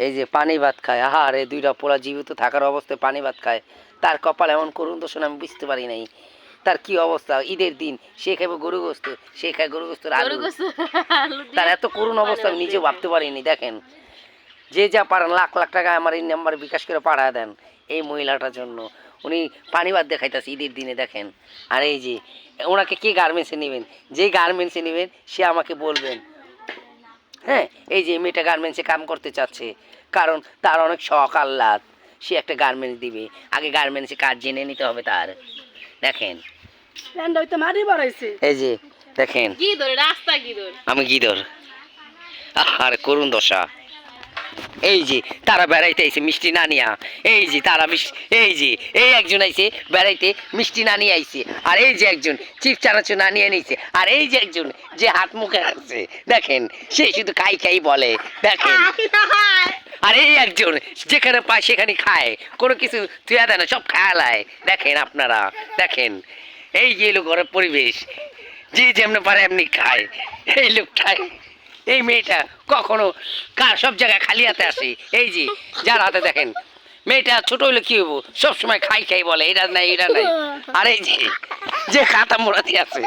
এই যে পানি ভাত খায়, আহারে দুইটা পোলা জীবিত থাকার অবস্থায় পানি ভাত খায়। তার কপাল এমন করুণ দোষণ আমি বুঝতে পারি নাই। তার কি অবস্থা, ঈদের দিন সে খাবে গরু গোস্ত, সে খায় গরু গোস্ত আলু। তার এত করুণ অবস্থা আমি নিজেও ভাবতে পারিনি। দেখেন, যে যা পারেন লাখ লাখ টাকা আমার এই নাম্বারে বিকাশ করে পাঠায় দেন এই মহিলাটার জন্য। উনি পানি ভাত দেখাইতেছে ঈদের দিনে, দেখেন। আর এই যে ওনাকে কে গার্মেন্টসে নেবেন, যে গার্মেন্টসে নেবেন সে আমাকে বলবেন। হ্যাঁ, এই যে মেয়েটা গার্মেন্টসে কাম করতে চাচ্ছে, কারণ তার অনেক শখ আহ্লাদ, সে একটা গার্মেন্টস দিবে। আগে গার্মেন্টসে কাজ জেনে নিতে হবে তার। দেখেন এই যে দেখেন, আমি গিদর, আর করুণ দশা। এই যে তারা বেড়াইতে আইছে মিষ্টি না নিয়া, এই যে তারা এই যে এই একজন আইছে বেড়াইতে মিষ্টি না নিয়ে আইছে, আর এই যে একজন চিপস চানাচুর না নিয়ে নিছে, আর এই যে একজন যে হাত মুখে রাখছে, দেখেন সে শুধু খাই খাই বলে। দেখেন, আর এই একজন যেখানে পায় সেখানে খায়, কোনো কিছু তুই দেয় না, সব খায়ালায়। দেখেন আপনারা, দেখেন এই যে এলো ঘরের পরিবেশ, যে যেমনি পারে এমনি খায় এই লোকটাই। এই মেয়েটা কখনো কার সব জায়গায় খালি হাতে আসে, এই যে যার হাতে দেখেন মেয়েটা ছোট হইলে কি হবো, সবসময় খাই খাই বলে, এটা নাই এটা নাই। আর এই যে যে খাতা মোড়া দিয়ে আছে,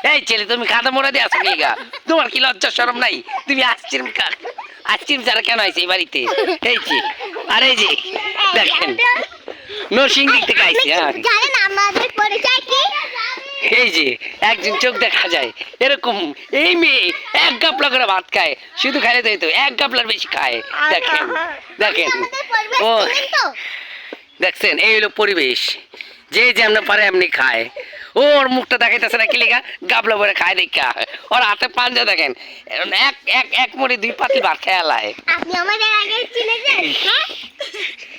এই ছেলে তুমি খাতা মোড়া দিয়ে আছো কি গা? তোমার কি লজ্জা শরম নাই? তুমি আইসক্রিম ছাড়া কেন আইছে এই বাড়িতে? এই যে, আর এই যে দেখেন নরসিংদী থেকে আইছে। এই যে একজন চোখ দেখা যায় এরকম, এই মেয়ে এক গাপলা করে ভাত খায়, শুধু খাইলে তাই তো এক গাপলার বেশি খায়। দেখেন দেখেন, ও দেখছেন এই হলো পরিবেশ, যে যেমন পারে এমনি খায়। ওর মুখটা দেখাইতেছে না কি লেখা, গাবলা ভরে খায় দেখা। ওর হাতে পাঞ্জা দেখেন, এক এক এক মুড়ি দুই পাতিল ভাত খেয়ালায়।